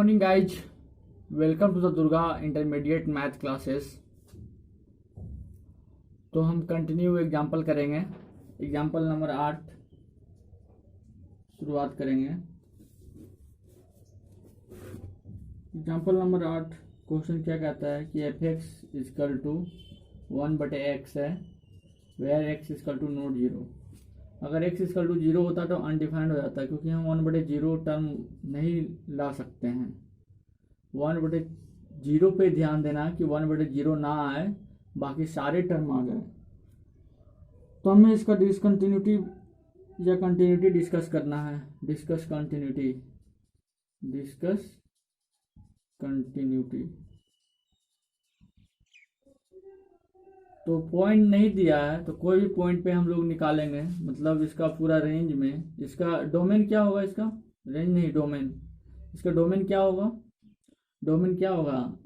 morning guys, welcome to the Durga Intermediate Math classes। तो हम continue example करेंगे। Example number 8 शुरुआत करेंगे। एग्जाम्पल नंबर 8 क्वेश्चन क्या कहता है कि F x is equal to 1/x है where x is equal to not 0। अगर x इजकल टू 0 होता तो अनडिफाइंड हो जाता है, क्योंकि हम 1/0 टर्म नहीं ला सकते हैं। 1/0 पे ध्यान देना कि 1/0 ना आए, बाकी सारे टर्म आ गए। तो हमें इसका डिसकंटिन्यूटी या कंटिन्यूटी डिस्कस करना है। Discuss continuity. तो पॉइंट नहीं दिया है तो कोई भी पॉइंट पे हम लोग निकालेंगे, मतलब इसका पूरा रेंज में। इसका डोमेन क्या होगा? इसका रेंज नहीं, डोमेन। इसका डोमेन क्या होगा?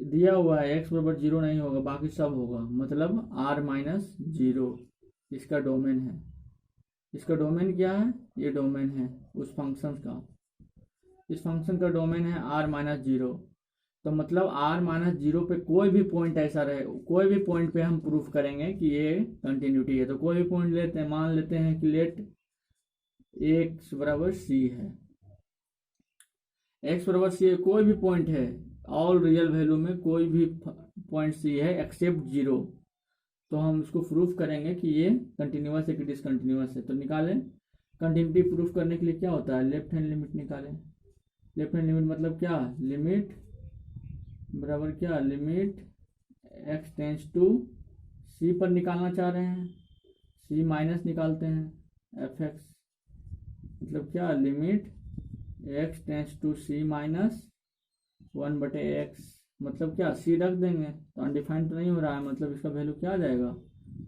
दिया हुआ है x=0 नहीं होगा, बाकी सब होगा, मतलब r-0 इसका डोमेन है। इसका डोमेन क्या है? ये डोमेन है उस फंक्शन का। इस फंक्शन का डोमेन है r-0। तो मतलब r-0 पे कोई भी पॉइंट ऐसा रहे, कोई भी पॉइंट पे हम प्रूफ करेंगे कि ये कंटिन्यूटी है। तो कोई भी पॉइंट लेते हैं, मान लेते हैं कि लेट x बराबर c है। x बराबर c है, कोई भी पॉइंट है, ऑल रियल वैल्यू में कोई भी पॉइंट c है एक्सेप्ट 0। तो हम इसको प्रूफ करेंगे कि ये कंटिन्यूअस है कि डिसकंटिन्यूअस है। तो निकालें। कंटिन्यूटी प्रूफ करने के लिए क्या होता है? लेफ्ट हैंड लिमिट निकालें। लेफ्ट हैंड लिमिट मतलब क्या? लिमिट बराबर क्या? Limit x tends to c पर निकालना चाह रहे हैं, c माइनस निकालते हैं एफ एक्स, मतलब क्या? Limit x tends to c minus 1/x, मतलब क्या? c रख देंगे तो अनडिफाइंड तो नहीं हो रहा है, मतलब इसका वैल्यू क्या आ जाएगा?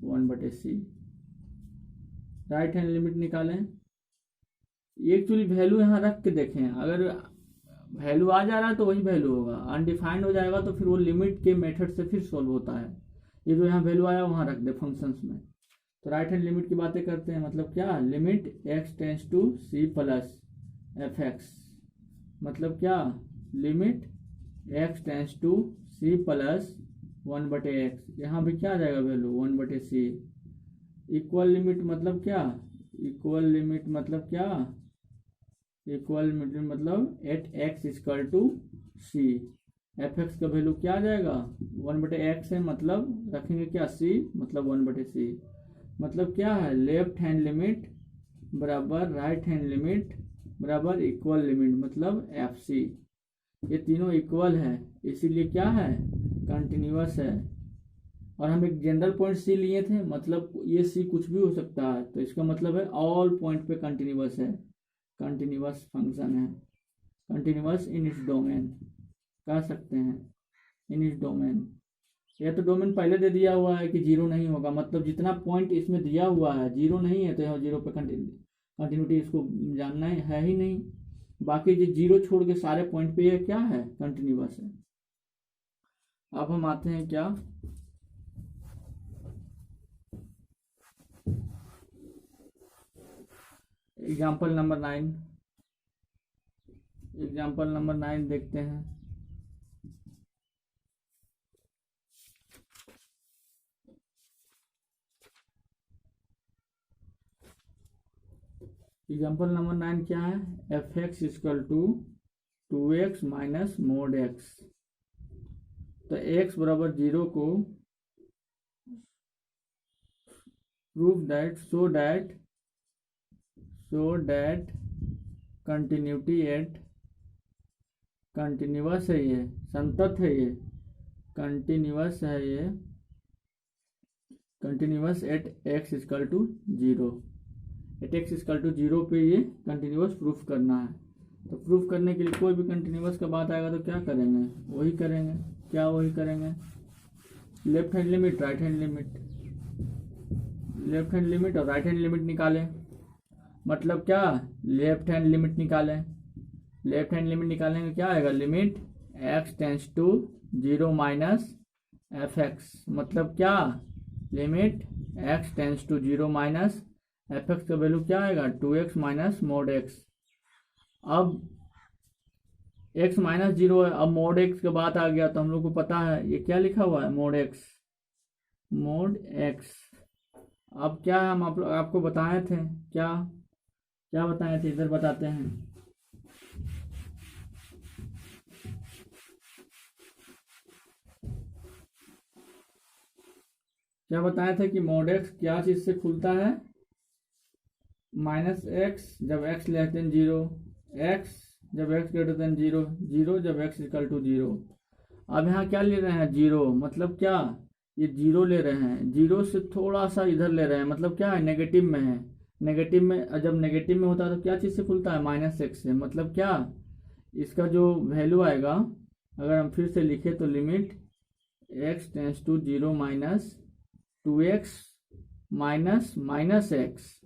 1/c। राइट हैंड लिमिट निकालें। एक्चुअली वैल्यू यहाँ रख के देखें, अगर वैल्यू आ जा रहा है तो वही वैल्यू होगा। अनडिफाइंड हो जाएगा तो फिर वो लिमिट के मेथड से फिर सॉल्व होता है। ये जो यहाँ वैल्यू आया वहाँ रख दे फंक्शंस में। तो राइट हैंड लिमिट की बातें करते हैं, मतलब क्या? Limit x tends to c plus f x, मतलब क्या? Limit x tends to c plus 1/x। यहाँ भी क्या आ जाएगा वैल्यू? 1/c। इक्वल लिमिट मतलब क्या? इक्वल लिमिट मतलब क्या? इक्वल लिमिट मतलब at x equal to c। F x का वैल्यू क्या आ जाएगा? 1/x है, मतलब रखेंगे क्या? c, मतलब 1/c। मतलब क्या है? लेफ्ट हैंड लिमिट बराबर राइट हैंड लिमिट बराबर इक्वल लिमिट, मतलब एफ सी। ये तीनों इक्वल है, इसीलिए क्या है? कंटिन्यूअस है। और हम एक जनरल पॉइंट सी लिए थे, मतलब ये सी कुछ भी हो सकता है, तो इसका मतलब है ऑल पॉइंट पे कंटिन्यूअस है। कंटिन्यूअस फंक्शन है, कंटिन्यूअस इन इट्स डोमेन कह सकते हैं, इन इट्स डोमेन। यह तो डोमेन पहले दे दिया हुआ है कि 0 नहीं होगा, मतलब जितना पॉइंट इसमें दिया हुआ है 0 नहीं है, तो यहाँ 0 पे कंटिन्यूटी इसको जानना है ही नहीं। बाकी जो 0 छोड़ के सारे पॉइंट पे ये क्या है? कंटिन्यूअस है। अब हम आते हैं क्या? Example number 9। एग्जाम्पल नंबर 9 देखते हैं। एग्जाम्पल नंबर 9 क्या है? F x equal to 2x minus mod x। तो x बराबर 0 को prove that so that continuity at, continuous है, ये संतत है, ये कंटिन्यूअस है, ये continuous at x equal to 0। At x equal to 0 पे ये कंटिन्यूअस प्रूफ करना है। तो प्रूफ करने के लिए कोई भी कंटिन्यूअस का बात आएगा तो क्या करेंगे? वही करेंगे। क्या वही करेंगे? Left hand limit, right hand limit. Left hand limit और राइट हैंड लिमिट निकालें, मतलब क्या? लेफ्ट हैंड लिमिट निकालें। लेफ्ट हैंड लिमिट निकालेंगे, क्या आएगा? Limit x tends to 0 minus f x, मतलब क्या? Limit x tends to 0 minus f x का वैल्यू क्या आएगा? 2x minus mod x। अब एक्स माइनस जीरो है। अब मोड एक्स के बाद आ गया तो हम लोग को पता है ये क्या लिखा हुआ है, मोड एक्स, मोड एक्स। अब क्या हम आपको बताए थे, क्या क्या बताए थे, इधर बताते हैं। क्या बताया था कि मोड एक्स क्या चीज से खुलता है, माइनस एक्स जब X less than zero, X जब X greater than zero, zero जब एक्स इक्वल टू जीरो। अब यहाँ क्या ले रहे हैं, जीरो, मतलब क्या, ये जीरो ले रहे हैं, जीरो से थोड़ा सा इधर ले रहे हैं, मतलब क्या है, नेगेटिव में है। नेगेटिव में, जब नेगेटिव में होता है तो क्या चीज़ से खुलता है, माइनस एक्स से। मतलब क्या, इसका जो वैल्यू आएगा, अगर हम फिर से लिखे तो limit x tends to zero minus 2x minus minus x,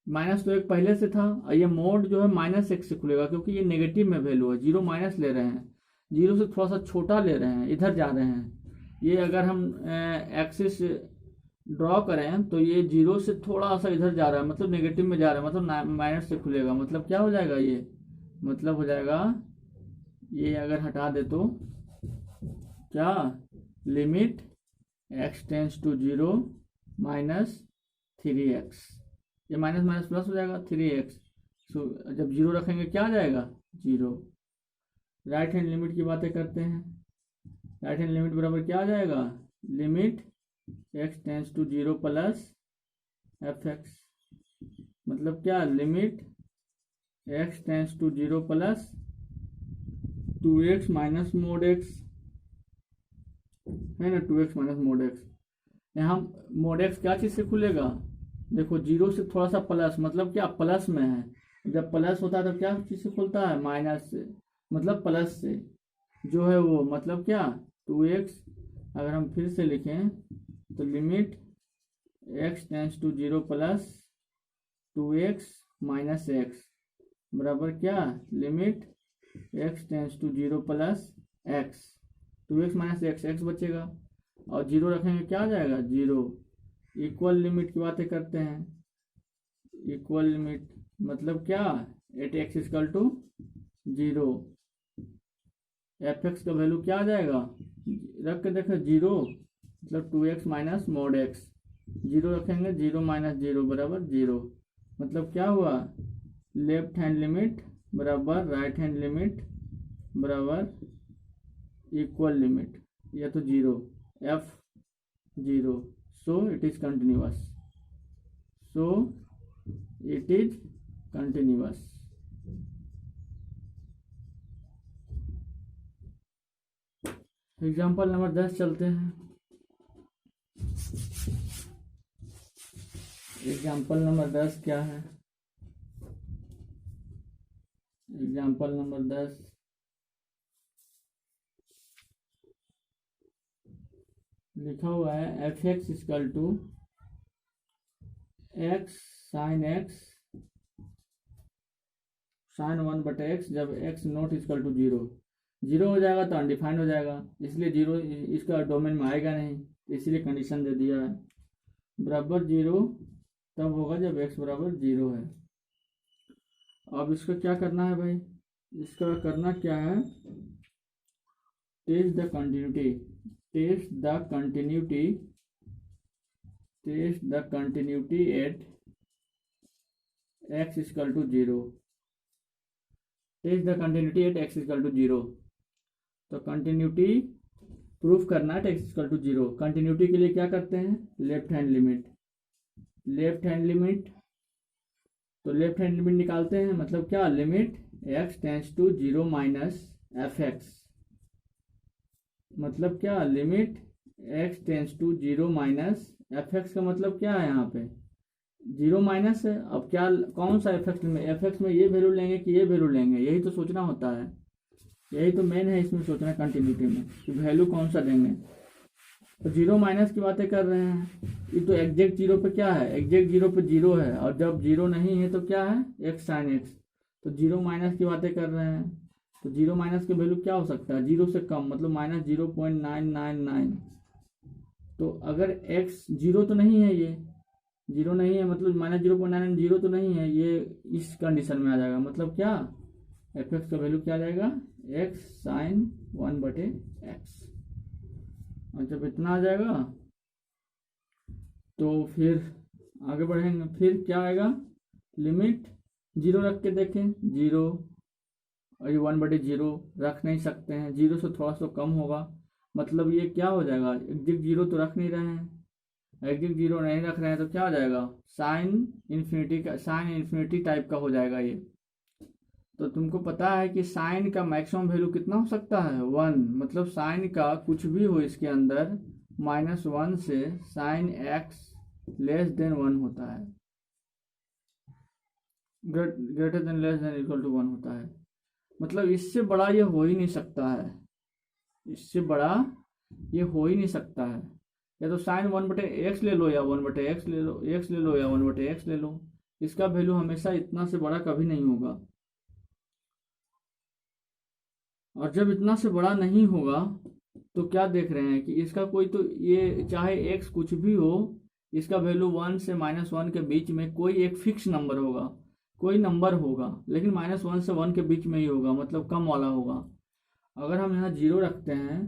minus तो एक पहले से था, और ये मोड जो है माइनस एक्स से खुलेगा क्योंकि ये नेगेटिव में वैल्यू है, जीरो माइनस ले रहे हैं, जीरो से थोड़ा सा छोटा ले रहे हैं, इधर जा रहे हैं। ये अगर हम एक्सिस ड्रॉ करें तो ये जीरो से थोड़ा सा इधर जा रहा है, मतलब नेगेटिव में जा रहा है, मतलब माइनस से खुलेगा। मतलब क्या हो जाएगा ये, मतलब हो जाएगा ये, अगर हटा दे तो क्या, limit x tends to zero minus 3x, ये माइनस माइनस प्लस हो जाएगा 3x। सो जब जीरो रखेंगे क्या आ जाएगा, जीरो। राइट हैंड लिमिट की बातें करते हैं, राइट हैंड लिमिट बराबर क्या आ जाएगा, limit x tends to zero plus f x. मतलब क्या, limit x tends to zero plus 2x minus mod x, है ना, 2x माइनस मोड एक्स। यहाँ मोड एक्स क्या चीज़ से खुलेगा, देखो जीरो से थोड़ा सा प्लस, मतलब क्या, प्लस में है। जब प्लस होता है तो क्या चीज़ से खुलता है, माइनस से, मतलब प्लस से जो है वो, मतलब क्या, 2x। अगर हम फिर से लिखें तो limit x tends to zero plus 2x minus x बराबर क्या, limit x tends to zero plus x, 2x minus x, x बचेगा और जीरो रखेंगे क्या आ जाएगा, जीरो। इक्वल लिमिट की बातें करते हैं, इक्वल लिमिट मतलब क्या, at x equal to zero, f x का वैल्यू क्या आ जाएगा, रख के देखो जीरो, मतलब 2x minus mod x, zero रखेंगे, जीरो माइनस जीरो बराबर जीरो। मतलब क्या हुआ, लेफ्ट हैंड लिमिट बराबर राइट हैंड लिमिट बराबर इक्वल लिमिट, या तो zero, f zero, so it is continuous, so it is continuous. Example number 10 चलते हैं। एग्जाम्पल नंबर 10 क्या है, एग्जाम्पल नंबर 10 लिखा हुआ है, f x equal to x sine x sine 1/x जब x not equal to zero. Zero हो जाएगा तो अनडिफाइंड हो जाएगा, इसलिए जीरो इसका डोमेन में आएगा नहीं, इसलिए कंडीशन दे दिया है। बराबर जीरो तब होगा जब एक्स बराबर जीरो है। अब इसका क्या करना है भाई, इसका करना क्या है, test the continuity, test the continuity, test the continuity at x equal to zero, test the continuity at x equal to zero. तो कंटिन्यूटी प्रूफ करना है x equal to zero. Continuity के लिए क्या करते हैं, left hand limit, left hand limit, तो left hand limit निकालते हैं, मतलब क्या, limit x tends to zero minus f x, मतलब क्या, limit x tends to zero minus f x का मतलब क्या है, यहाँ पे जीरो माइनस है। अब क्या, कौन सा एफ एक्स में, एफ एक्स में ये वैल्यू लेंगे कि ये वैल्यू लेंगे, यही तो सोचना होता है, यही तो मेन है इसमें सोचना कंटिन्यूटी में कि वैल्यू कौन सा देंगे। तो जीरो माइनस की बातें कर रहे हैं, ये तो एग्जैक्ट जीरो पे क्या है, एग्जैक्ट जीरो पे जीरो है, और जब जीरो नहीं है तो क्या है, एक्स साइन एक्स। तो जीरो माइनस की बातें कर रहे हैं, तो जीरो माइनस की वैल्यू क्या हो सकता है, जीरो से कम, मतलब माइनस 0.999। तो अगर एक्स जीरो तो नहीं है, ये जीरो नहीं है, मतलब माइनस 0.9 जीरो तो नहीं है, ये इस कंडीशन में आ जाएगा। मतलब क्या, एफ एक्स का वैल्यू क्या आ जाएगा, एक्स साइन 1/x। और जब इतना आ जाएगा तो फिर आगे बढ़ेंगे। फिर क्या आएगा, लिमिट 0 रख के देखें, 0 और ये 1/0 रख नहीं सकते हैं, 0 से थोड़ा सा कम होगा, मतलब ये क्या हो जाएगा, एग्जैक्ट 0 तो रख नहीं रहे हैं, एग्जैक्ट 0 नहीं रख रहे हैं तो क्या हो जाएगा, साइन इन्फिनिटी टाइप का हो जाएगा ये। तो तुमको पता है कि साइन का मैक्सिमम वैल्यू कितना हो सकता है, 1, मतलब साइन का कुछ भी हो इसके अंदर -1 से साइन x <1 होता है, greater than less than equal to 1 होता है। मतलब इससे बड़ा ये हो ही नहीं सकता है, इससे बड़ा ये हो ही नहीं सकता है। या तो साइन 1/x ले लो, या 1/x ले लो, x ले लो या 1/x ले लो, इसका वैल्यू हमेशा इतना से बड़ा कभी नहीं होगा। और जब इतना से बड़ा नहीं होगा तो क्या देख रहे हैं कि इसका कोई तो, ये चाहे x कुछ भी हो, इसका वैल्यू 1 से -1 के बीच में कोई एक फिक्स नंबर होगा, कोई नंबर होगा, लेकिन -1 से 1 के बीच में ही होगा, मतलब कम वाला होगा। अगर हम यहाँ 0 रखते हैं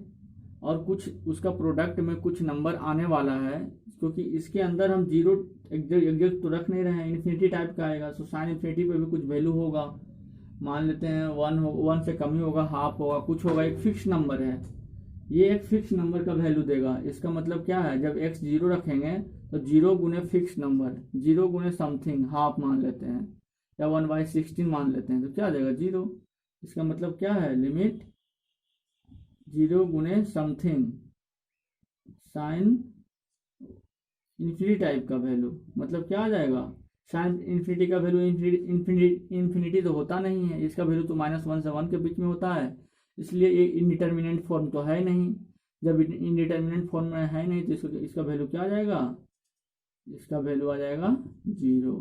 और कुछ उसका प्रोडक्ट में कुछ नंबर आने वाला है, क्योंकि इसके अंदर हम 0 एग्जैक्ट तो रख नहीं रहे हैं, इन्फिनिटी टाइप का आएगा, तो साइन इन्फिनिटी पे भी कुछ वैल्यू होगा, मान लेते हैं 1 से कम ही होगा, हाफ होगा, कुछ होगा, एक फिक्स नंबर है, ये एक फिक्स नंबर का वैल्यू देगा। इसका मतलब क्या है, जब x 0 रखेंगे तो 0 गुने फिक्स नंबर, 0 गुने समथिंग, हाफ मान लेते हैं या 1/16 मान लेते हैं, तो क्या आ जाएगा 0। इसका मतलब क्या है, लिमिट 0 गुने समथिंग साइन इन्फिनिटी टाइप का वैल्यू, मतलब क्या आ जाएगा, साइन इन्फिनिटी का वैल्यू इन्फिनिटी तो होता नहीं है, इसका वैल्यू तो -1 से 1 के बीच में होता है, इसलिए ये इनडिटर्मिनेंट फॉर्म तो है नहीं। जब इनडिटर्मिनेंट फॉर्म में है नहीं तो इसका वैल्यू क्या आ जाएगा, इसका वैल्यू आ जाएगा 0।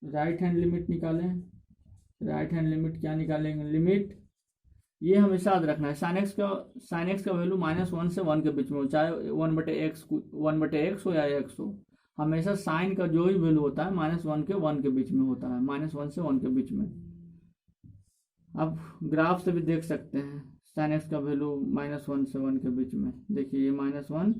राइट हैंड लिमिट निकालें, राइट हैंड लिमिट क्या निकालेंगे, लिमिट ये हमेशा याद रखना है, साइन एक्स का वैल्यू -1 से 1 के बीच में हो, चाहे 1/x हो या x हो, हमेशा साइन का जो भी वैल्यू होता है -1 के 1 के बीच में होता है, -1 से 1 के बीच में। आप ग्राफ से भी देख सकते हैं, साइन एक्स का वैल्यू -1 से 1 के बीच में, देखिए ये -1,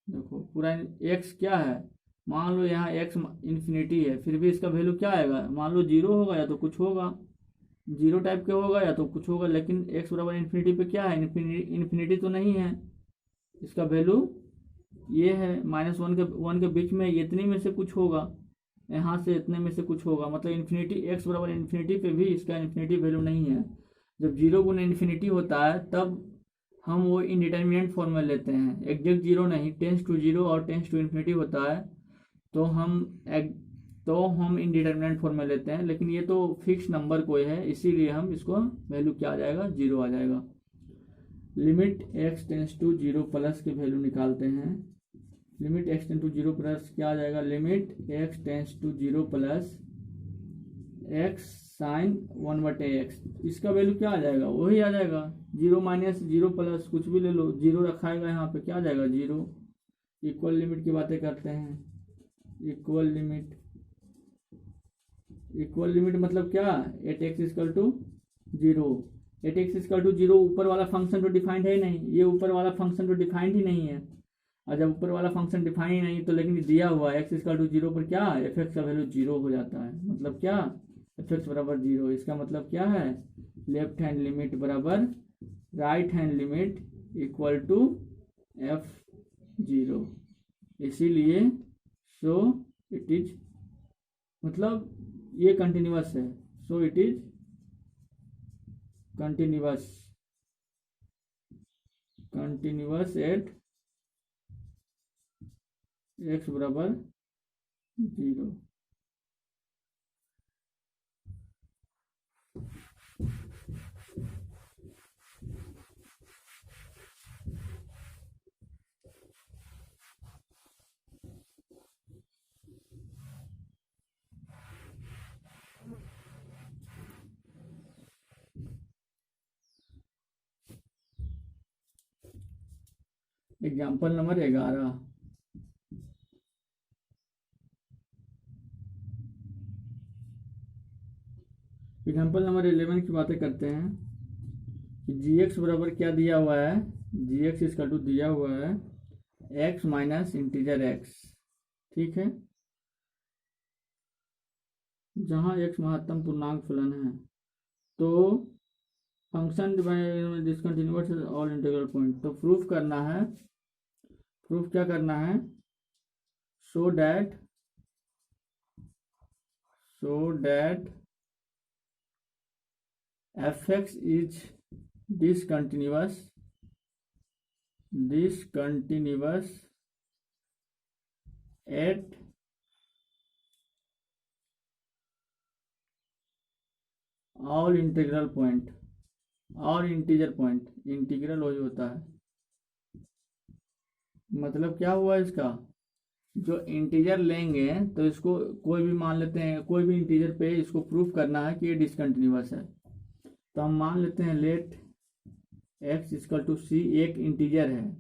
देखो पूरा x क्या है, मान लो यहाँ x इन्फिनिटी है, फिर भी इसका वैल्यू क्या आएगा, मान लो 0 होगा या तो कुछ होगा, 0 टाइप के होगा या तो कुछ होगा, लेकिन x बराबर इन्फिनिटी पे क्या है, इन्फिनिटी तो नहीं है, इसका वैल्यू ये है -1 के बीच में, इतने में से कुछ होगा, यहाँ से इतने में से कुछ होगा, मतलब इन्फिनिटी, x बराबर इन्फिनिटी पे भी इसका इन्फिनिटी वैल्यू नहीं है। जब 0 गुना इन्फिनिटी होता है तब हम वो इनडिटर्मिनेंट फॉर्म में लेते हैं, एग्जैक्ट 0 नहीं, टेंस टू 0 और टेंस टू इन्फिनिटी होता है, तो हम इनडिटर्मिनेंट फॉर्म में लेते हैं, लेकिन ये तो फिक्स नंबर कोई है, इसीलिए हम इसको वैल्यू क्या आ जाएगा, 0 आ जाएगा। Limit x tends to 0 plus की वैल्यू निकालते हैं, limit x tends to 0 plus क्या आ जाएगा, limit x tends to 0 plus x sine 1/x, इसका वैल्यू क्या आ जाएगा, वही आ जाएगा 0 -0 प्लस कुछ भी ले लो, 0 रखाएगा यहाँ पे, क्या आ जाएगा 0। इक्वल लिमिट की बातें करते हैं, इक्वल लिमिट मतलब क्या, at x equal to 0, at x equal to 0, ऊपर वाला फंक्शन तो डिफाइंड है नहीं, ये ऊपर वाला फंक्शन तो डिफाइंड ही नहीं है, और जब ऊपर वाला फंक्शन डिफाइंड ही नहीं तो लेकिन दिया हुआ एक्स इक्वल टू 0 पर क्या, एफ एक्स का वैल्यू 0 हो जाता है, मतलब क्या, एफ एक्स बराबर 0, इसका मतलब क्या है, लेफ्ट हैंड लिमिट बराबर right hand limit equal to f0, इसीलिए सो इट इज, मतलब ये कंटिन्यूअस है, so it is continuous at x बराबर 0। एग्जाम्पल नंबर 11, एग्जाम्पल नंबर 11 की बातें करते हैं कि जी एक्स बराबर क्या दिया हुआ है, जी एक्स इसका टू दिया हुआ है एक्स माइनस इंटीजर एक्स, ठीक है, जहाँ एक्स महत्तम पूर्णांक फलन है। तो function discontinuous all integral point, तो प्रूफ करना है, प्रूफ क्या करना है, so that F x is discontinuous at all integral point और इंटीजर पॉइंट, इंटीग्रल वही होता है, मतलब क्या हुआ इसका, जो इंटीजर लेंगे तो इसको कोई भी मान लेते हैं, कोई भी इंटीजर पे इसको प्रूफ करना है कि ये डिसकंटिन्यूअस है। तो हम मान लेते हैं लेट एक्स इक्वल टू सी एक इंटीजर है,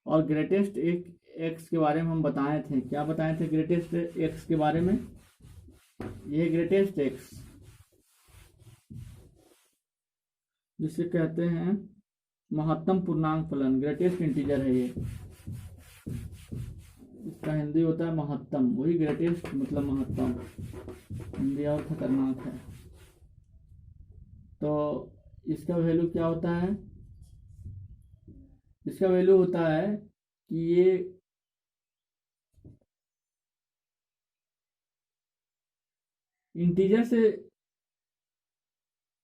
और ग्रेटेस्ट एक एक्स के बारे में हम बताए थे, क्या बताए थे ग्रेटेस्ट एक्स के बारे में, ये ग्रेटेस्ट एक्स जिसे कहते हैं महत्तम पूर्णांक फलन, ग्रेटेस्ट इंटीजर है ये, इसका हिंदी होता है महत्तम, वही ग्रेटेस्ट मतलब महत्तम, हिंदी और खतरनाक है। तो इसका वैल्यू क्या होता है, इसका वैल्यू होता है कि ये इंटीजर से,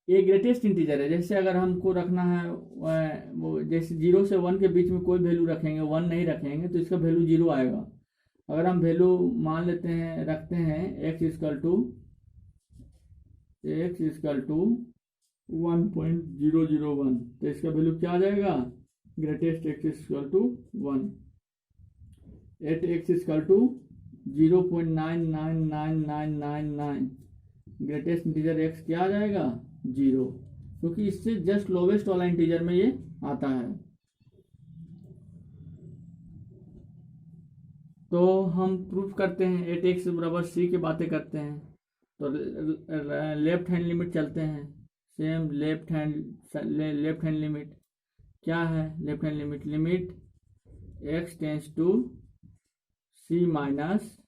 ये ग्रेटेस्ट इंटीजर है। जैसे अगर हमको रखना है वो जैसे 0 से 1 के बीच में कोई वैल्यू रखेंगे, 1 नहीं रखेंगे तो इसका वैल्यू 0 आएगा। अगर हम वैल्यू मान लेते हैं, रखते हैं x इक्वल टू 1.001, तो इसका वैल्यू क्या आ जाएगा, greatest x equal to 1, at x equal to 0.999999, greatest integer x क्या आ जाएगा 0, क्योंकि इससे जस्ट लोवेस्ट वाला इंटीजर में ये आता है। तो हम प्रूफ करते हैं एट एक्स बराबर सी की बातें करते हैं, तो लेफ्ट हैंड लिमिट चलते हैं, सेम लेफ्ट हैंड लिमिट क्या है, left hand limit, limit x tends to c minus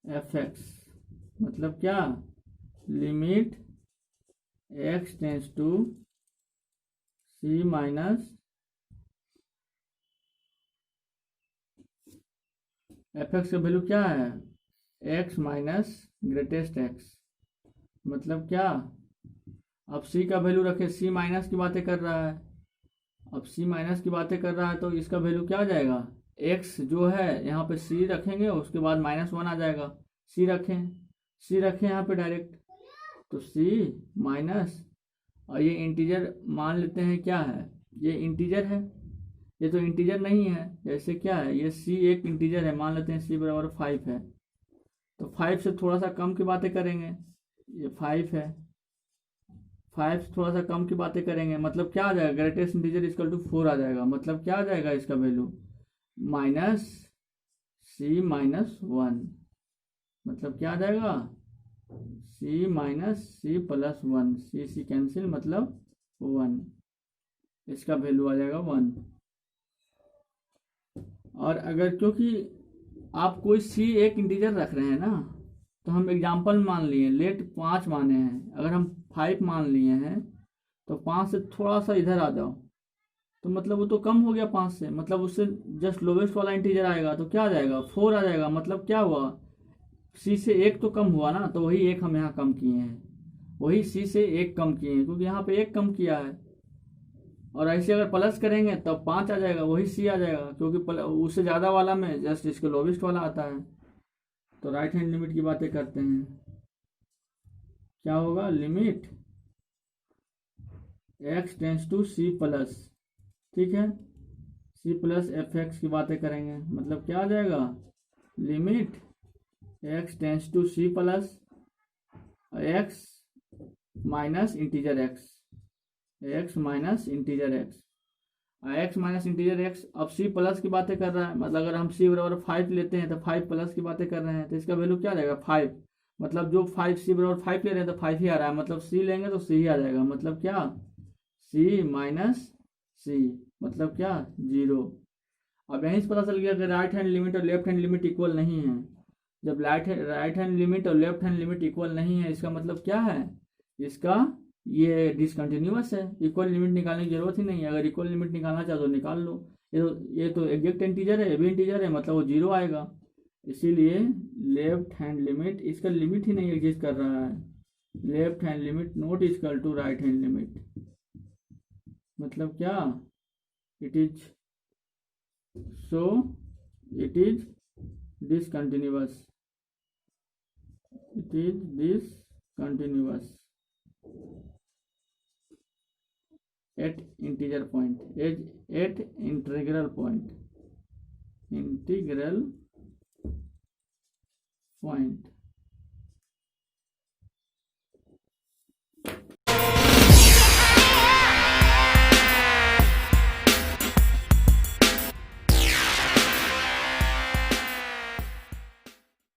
f x, मतलब क्या, limit x tends to c minus f x का वैल्यू क्या है, एक्स माइनस ग्रेटेस्ट एक्स, मतलब क्या, अब सी का वैल्यू रखे, सी माइनस की बातें कर रहा है, अब सी माइनस की बातें कर रहा है तो इसका वैल्यू क्या आ जाएगा, एक्स जो है यहाँ पे सी रखेंगे, उसके बाद -1 आ जाएगा, सी रखें यहाँ पे डायरेक्ट, तो सी माइनस, और ये इंटीजर मान लेते हैं क्या है, ये इंटीजर है, ये तो इंटीजर नहीं है, जैसे क्या है, ये सी एक इंटीजर है, मान लेते हैं सी बराबर 5 है, तो 5 से थोड़ा सा कम की बातें करेंगे, ये 5 है, 5 से थोड़ा सा कम की बातें करेंगे, मतलब क्या आ जाएगा, ग्रेटेस्ट इंटीजर इक्वल टू 4 आ जाएगा, मतलब क्या आ जाएगा इसका वैल्यू माइनस सी माइनस 1, मतलब क्या आ जाएगा सी माइनस सी प्लस 1, सी कैंसिल मतलब 1, इसका वैल्यू आ जाएगा 1। और अगर क्योंकि आप कोई सी एक इंटीजर रख रहे हैं ना, तो हम एग्जाम्पल मान लिए, लेट 5 माने हैं, अगर हम 5 मान लिए हैं तो 5 से थोड़ा सा इधर आ जाओ, तो मतलब वो तो कम हो गया 5 से, मतलब उससे जस्ट लोवेस्ट वाला इंटीजर आएगा तो क्या आ जाएगा 4 आ जाएगा, मतलब क्या हुआ, सी से 1 तो कम हुआ ना, तो वही 1 हम यहाँ कम किए हैं, वही सी से 1 कम किए हैं, क्योंकि यहाँ पे 1 कम किया है, और ऐसे अगर प्लस करेंगे तब 5 आ जाएगा, वही सी आ जाएगा, क्योंकि उससे ज़्यादा वाला में जस्ट इसके लोवेस्ट वाला आता है। तो राइट हैंड लिमिट की बातें करते हैं, क्या होगा, limit x tends to c plus, ठीक है, सी प्लस एफ एक्स की बातें करेंगे, मतलब क्या आ जाएगा, limit x tends to c plus x minus integer x, x minus integer x, x minus integer x, अब सी प्लस की बातें कर रहा है, मतलब अगर हम सी बराबर 5 लेते हैं तो 5 प्लस की बातें कर रहे हैं, तो इसका वैल्यू क्या आ जाएगा 5, मतलब जो 5c बराबर 5 ले रहे हैं तो 5 ही आ रहा है, मतलब c लेंगे तो c ही आ जाएगा, मतलब क्या c माइनस c, मतलब क्या 0। अब यहीं से पता चल गया कि राइट हैंड लिमिट और लेफ्ट हैंड लिमिट इक्वल नहीं है। जब राइट हैंड लिमिट और लेफ्ट हैंड लिमिट इक्वल नहीं है, इसका मतलब क्या है, इसका ये डिसकंटिन्यूअस है, इक्वल लिमिट निकालने की जरूरत ही नहीं है। अगर इक्वल लिमिट निकालना चाहो तो निकाल लो। ये तो एग्जैक्ट इंटीजर है, ये भी इंटीजर है, मतलब वो 0 आएगा। इसीलिए लेफ्ट हैंड लिमिट, इसका लिमिट ही नहीं एग्जिस्ट कर रहा है। Left hand limit not equal to right hand limit, मतलब क्या, it is, so it is discontinuous, it is discontinuous at integral point, at integral point